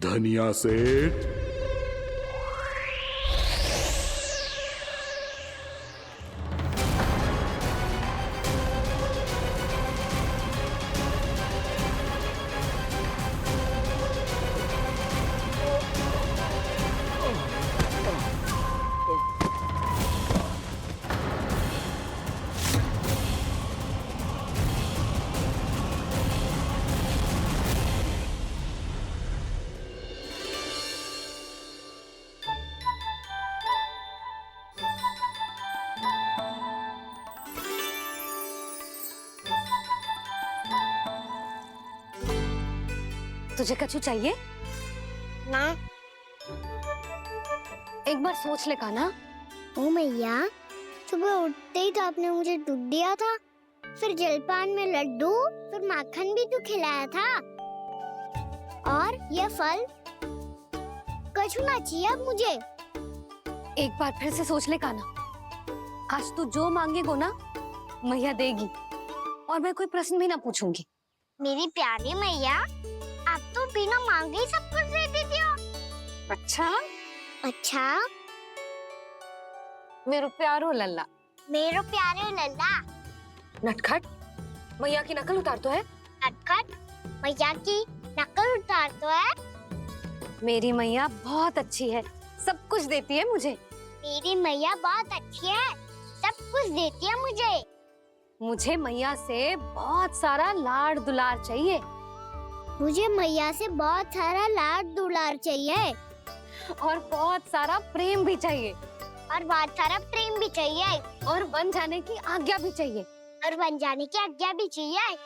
धनिया सेठ। तुझे कछु चाहिए ना। एक बार सोच ले कान्हा। ओ मैया, सुबह उठते ही तो आपने मुझे दूध दिया था, फिर जलपान में लड्डू, फिर माखन भी तो खिलाया था। और ये फल कछु ना चाहिए अब मुझे। एक बार फिर से सोच ले कान्हा। आज तू जो मांगेगो ना मैया देगी, और मैं कोई प्रश्न भी ना पूछूंगी। मेरी प्यारी मैया, आप तो बिना मांगे ही सब कुछ दे देती हो। अच्छा अच्छा, मेरो प्यारो लल्ला। मेरो प्यारे लल्ला। नटखट, मैया की नकल उतार तो है। नटखट, मैया की नकल उतार तो है। मेरी मैया बहुत अच्छी है, सब कुछ देती है मुझे। मेरी मैया बहुत अच्छी है, सब कुछ देती है मुझे। मुझे मैया से बहुत सारा लाड़ दुलार चाहिए। मुझे मैया से बहुत सारा लाड दुलार चाहिए, और बहुत सारा प्रेम भी चाहिए, और बहुत सारा प्रेम भी चाहिए, और बन जाने की आज्ञा भी चाहिए। और बन जाने की आज्ञा भी चाहिए।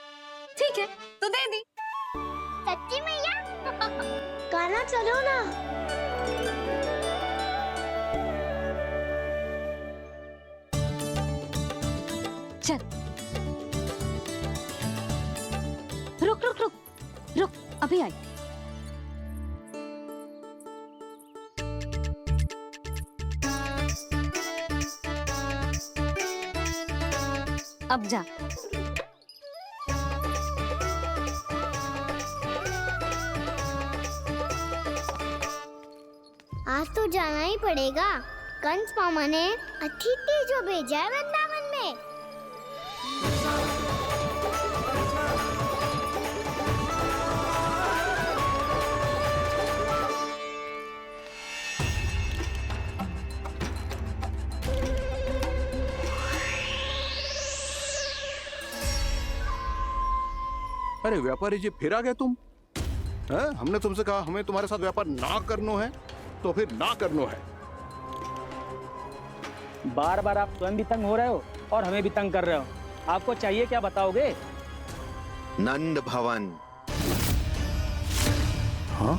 ठीक है, तो दे दी। सच्ची मैया? गाना चलो ना। चल, रुक रुक रुक रुक, अभी आई। अब जा। आज तो जाना ही पड़ेगा। कंस मामा ने अतिथि जो भेजा है वृंदावन में। अरे व्यापारी जी, फिर आ गए तुम? हैं? हमने तुमसे कहा हमें तुम्हारे साथ व्यापार ना करना है, तो फिर ना करना है। बार बार आप स्वयं भी तंग हो रहे हो और हमें भी तंग कर रहे हो। आपको चाहिए क्या बताओगे? नंद भवन। हाँ?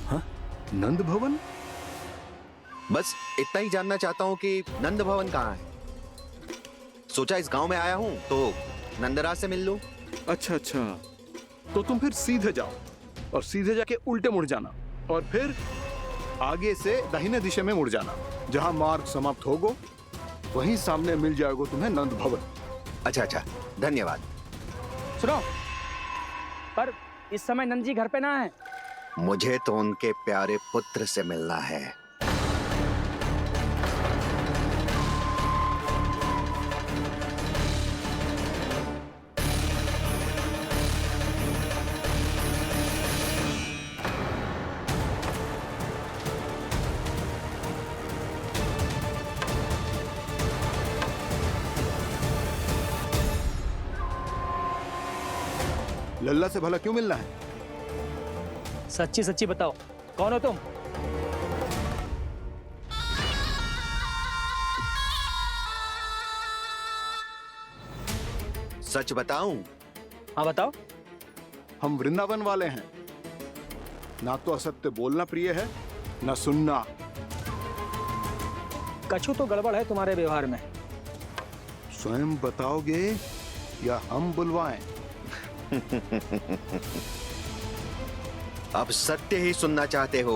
हाँ? नंद भवन? बस इतना ही जानना चाहता हूँ कि नंद भवन कहाँ है। सोचा इस गांव में आया हूँ तो नंदराज से मिल लूं। अच्छा अच्छा, तो तुम फिर सीधे जाओ और सीधे जाके उल्टे मुड़ जाना, और फिर आगे से दाहिने दिशा में मुड़ जाना। जहां मार्ग समाप्त होगो वहीं सामने मिल जाएगा तुम्हें नंद भवन। अच्छा अच्छा, धन्यवाद। सुनो, पर इस समय नंद जी घर पे ना है। मुझे तो उनके प्यारे पुत्र से मिलना है। लल्ला से भला क्यों मिलना है? सच्ची सच्ची बताओ, कौन हो तुम? सच बताऊं? हाँ बताओ। हम वृंदावन वाले हैं। ना तो असत्य बोलना प्रिय है, ना सुनना। कछु तो गड़बड़ है तुम्हारे व्यवहार में। स्वयं बताओगे या हम बुलवाएं? अब सत्य ही सुनना चाहते हो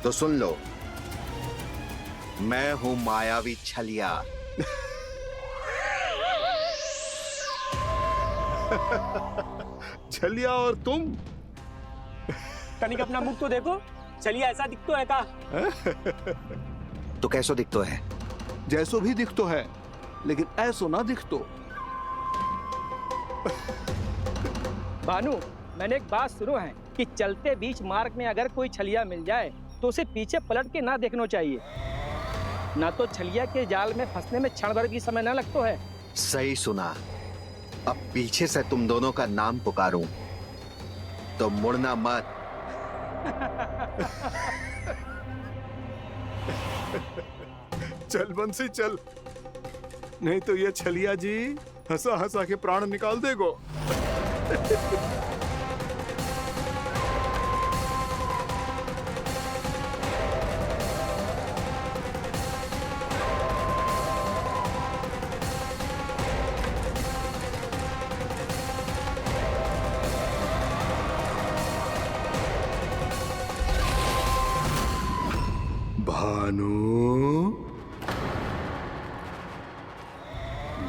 तो सुन लो। मैं हूं मायावी छलिया। छलिया और तुम। तनिक अपना मुख तो देखो, चलिए ऐसा दिखतो है का? तो कैसो दिखतो है? जैसो भी दिख तो है, लेकिन ऐसो ना दिख तो। भानु, मैंने एक बात सुनो है कि चलते बीच मार्ग में अगर कोई छलिया मिल जाए तो उसे पीछे पलट के ना देखना चाहिए, ना तो छलिया के जाल में फंसने में क्षण भर भी समय ना लगता है। सही सुना। अब पीछे से तुम दोनों का नाम पुकारूं तो मुड़ना मत। चल बंसी चल, नहीं तो ये छलिया जी हंसा हंसा के प्राण निकाल देगो। भानु,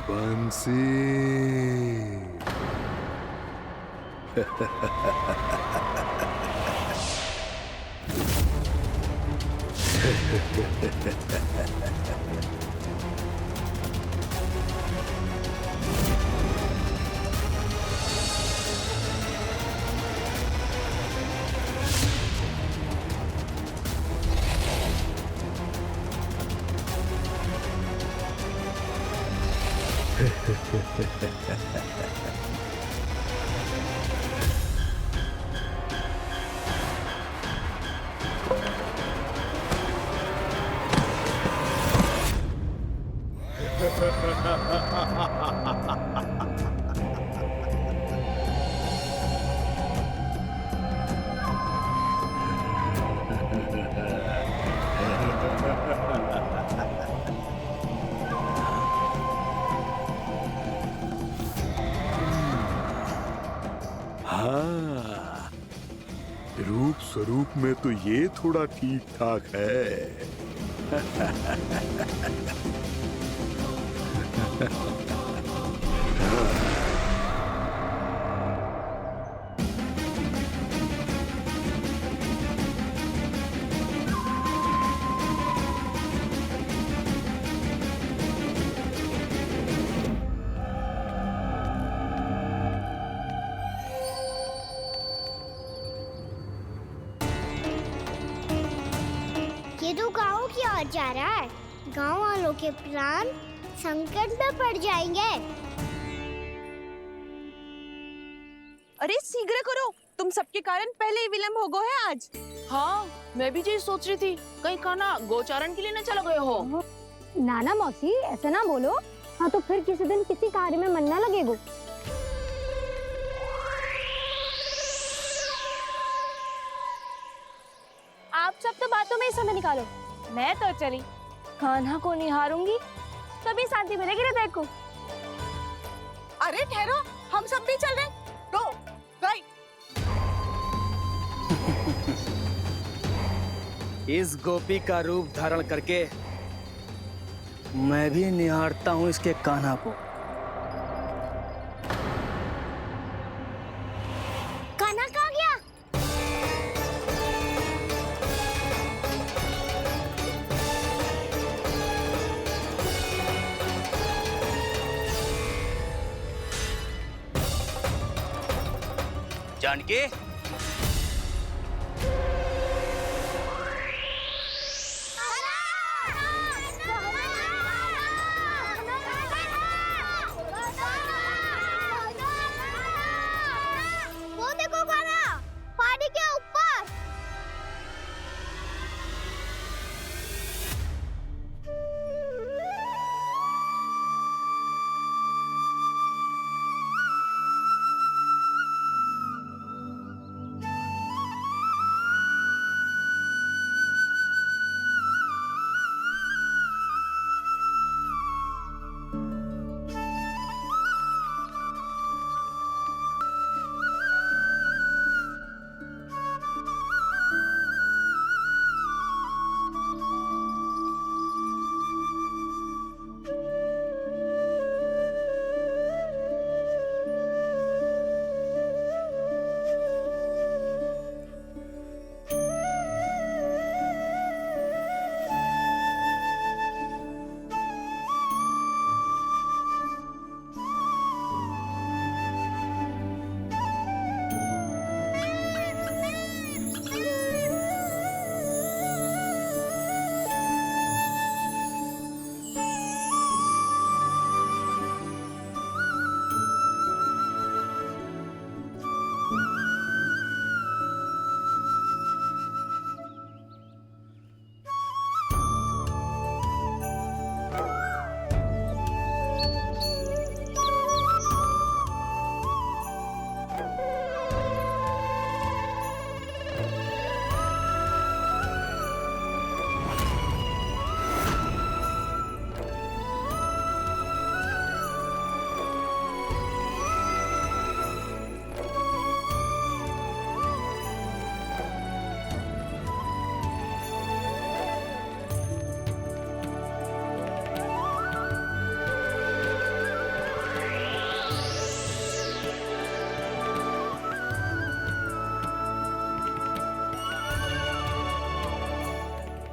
बंसी। हाँ, रूप स्वरूप में तो ये थोड़ा ठीक ठाक है। ये तो गाँव की ओर जा रहा है। गाँव वालों के प्राण संकट में पड़ जाएंगे। अरे शीघ्र करो, तुम सबके कारण पहले ही विलंब हो गया है आज। हाँ, मैं भी यही सोच रही थी, कहीं खाना गोचारण के लिए न चला गए हो। नाना मौसी ऐसे ना बोलो। हाँ तो फिर किसी दिन किसी कार्य में मन ना लगेगा। आप सब तो बातों में ही समय निकालो। मैं तो चली, कान्हा को निहारूंगी, तभी शांति मिलेगी हृदय को। अरे ठहरो, हम सब भी चल रहे। रो, गई। इस गोपी का रूप धारण करके मैं भी निहारता हूँ इसके कान्हा को। कान्हा कहाँ गया? जानकी, वो देखो कान्हा, पहाड़ी के ऊपर।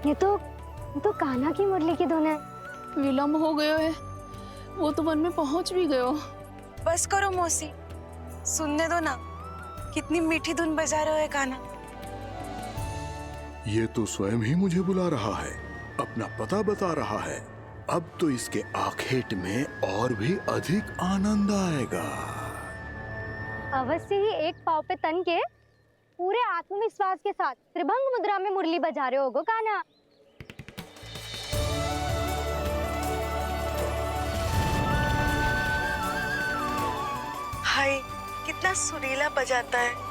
ये तो कान्हा की मुरली की धुन है। विलम्ब हो गयो है, वो तो वन में पहुंच भी गयो। बस करो मौसी, सुनने दो ना, कितनी मीठी धुन बजा रहे हो कान्हा। ये तो स्वयं ही मुझे बुला रहा है, अपना पता बता रहा है। अब तो इसके आखेट में और भी अधिक आनंद आएगा। अवश्य ही एक पाव पे तन के पूरे आत्मविश्वास के साथ त्रिभंग मुद्रा में मुरली बजा रहे होगो कान्हा। हाय, कितना सुरीला बजाता है।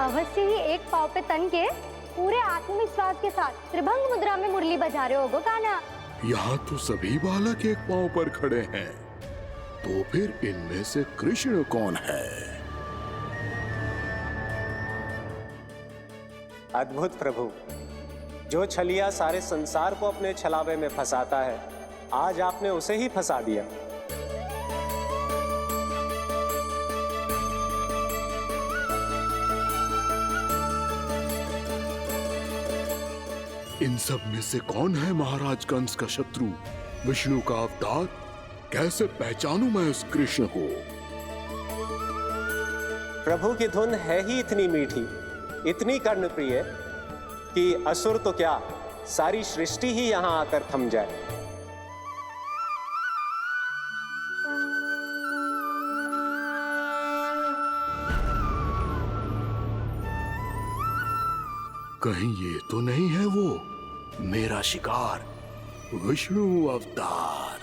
अवश्य ही एक पाव पे तन के पूरे आत्मविश्वास के साथ त्रिभंग मुद्रा में मुरली बजा रहे होगो कान्हा। यहाँ तो सभी बालक एक पांव पर खड़े हैं, तो फिर इनमें से कृष्ण कौन है? अद्भुत प्रभु, जो छलिया सारे संसार को अपने छलावे में फंसाता है, आज आपने उसे ही फंसा दिया। इन सब में से कौन है महाराज कंस का शत्रु, विष्णु का अवतार? कैसे पहचानूं मैं उस कृष्ण को? प्रभु की धुन है ही इतनी मीठी, इतनी कर्णप्रिय कि असुर तो क्या, सारी सृष्टि ही यहां आकर थम जाए। कहीं ये तो नहीं है वो मेरा शिकार विष्णु अवतार?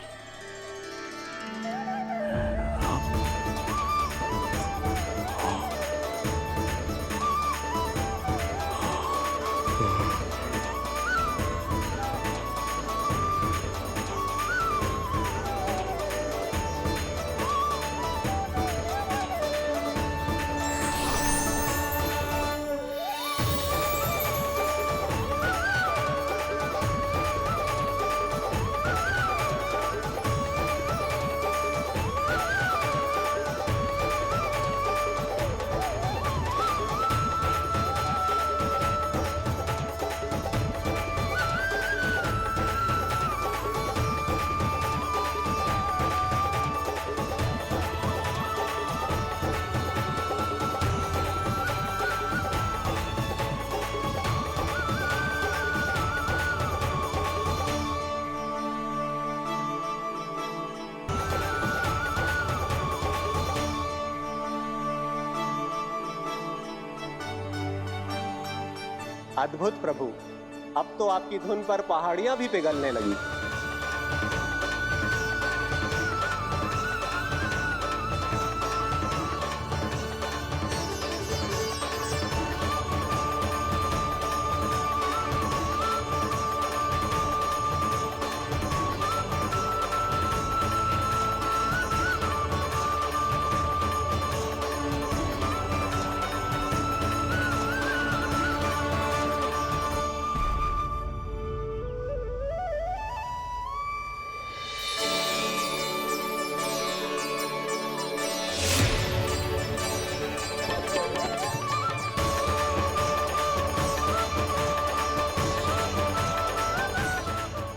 अद्भुत प्रभु, अब तो आपकी धुन पर पहाड़ियां भी पिघलने लगी।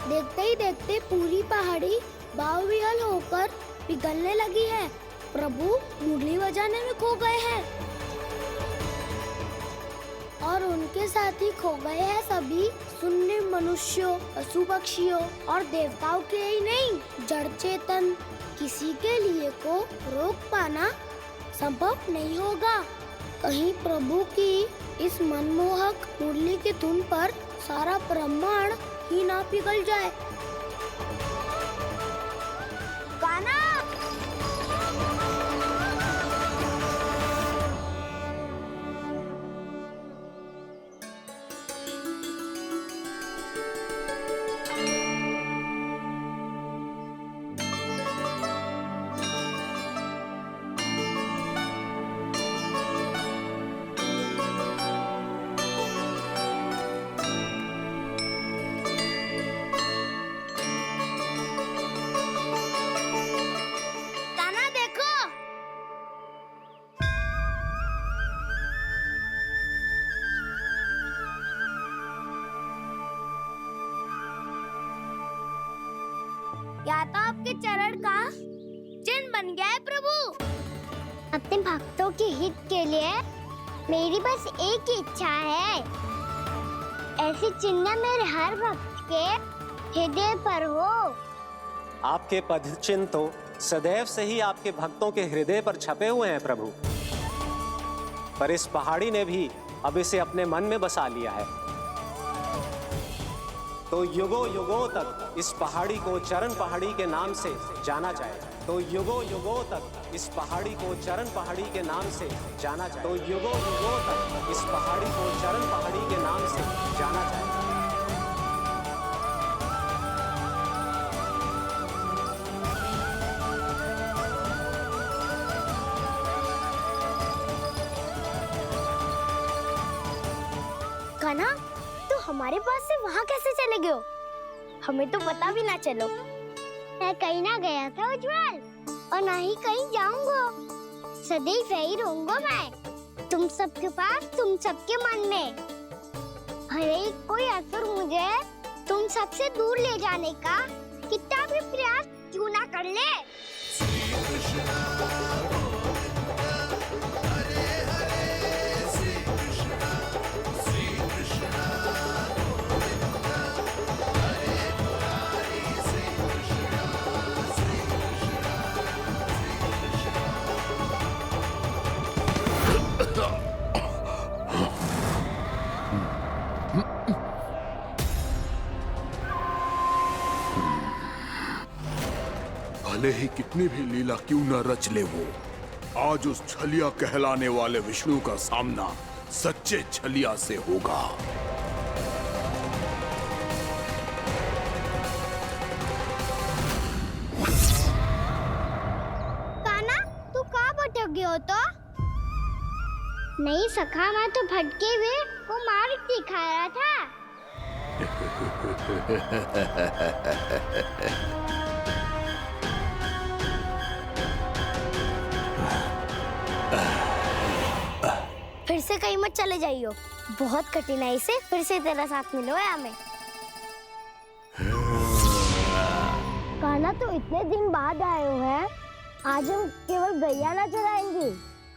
देखते ही देखते पूरी पहाड़ी बाहुविहल होकर पिघलने लगी है। प्रभु मुरली बजाने में खो गए हैं और उनके साथ ही खो गए हैं सभी सुनने मनुष्यों, पशु पक्षियों और देवताओं के ही नहीं, जड़ चेतन किसी के लिए को रोक पाना संभव नहीं होगा। कहीं प्रभु की इस मनमोहक मुरली की धुन पर सारा ब्रह्मांड ही ना पिघल जाए। गाना या तो आपके चरण का चिन्ह बन गया है प्रभु। अपने भक्तों के हित के लिए मेरी बस एक ही इच्छा है, ऐसी चिन्ह मेरे हर भक्त के हृदय पर हो। आपके पद चिन्ह तो सदैव से ही आपके भक्तों के हृदय पर छपे हुए हैं प्रभु, पर इस पहाड़ी ने भी अब इसे अपने मन में बसा लिया है। तो युगों युगों तक इस पहाड़ी को चरण पहाड़ी के नाम से जाना जाए। तो युगों युगों तक इस पहाड़ी को चरण पहाड़ी के नाम से जाना जाए। तो युगों युगों तक इस पहाड़ी को चरण पहाड़ी के नाम से जाना जाए। कान्हा, तू हमारे पास से वहाँ कैसे चले गए हो? हमें तो पता भी ना चलो। मैं कहीं ना गया था उज्जवल, और ना ही कहीं जाऊंगा। सदैव यही रहूंगा मैं, तुम सबके पास, तुम सबके मन में। भले ही कोई असुर मुझे तुम सबसे दूर ले जाने का कितना भी प्रयास क्यों ना कर ले। भले ही कितनी भी लीला क्यों न रच ले वो, आज उस छलिया कहलाने वाले विष्णु का सामना सच्चे छलिया से होगा। कान्हा, तू कहाँ भटक गया हो तो? नहीं सखा, मैं तो भटके हुए वो मार्ग दिखा रहा था। फिर से कहीं मत चले जाइयो, बहुत कठिनाई से फिर से तेरा साथ मिलो है हमें। कान्हा, तो इतने दिन बाद आए हो हैं, आज हम केवल गैया ना चराएंगे,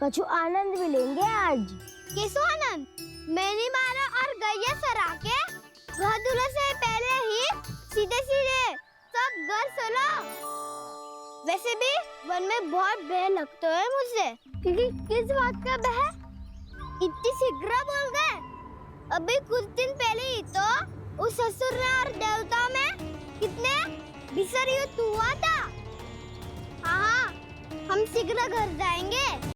कछु आनंद भी लेंगे आज। किसो आनंद? मैंने मारा और गैया सरा के घर दूल्हे से पहले ही सीधे सीधे सब घर चलो। वैसे भी वन में बहुत भय लगता है मुझे, क्योंकि किस बात का भय? इतनी शीघ्र बोल गए। अभी कुछ दिन पहले ही तो उस ससुर और देवता में कितने भीषण युद्ध हुआ था। हाँ, हम शीघ्र घर जाएंगे।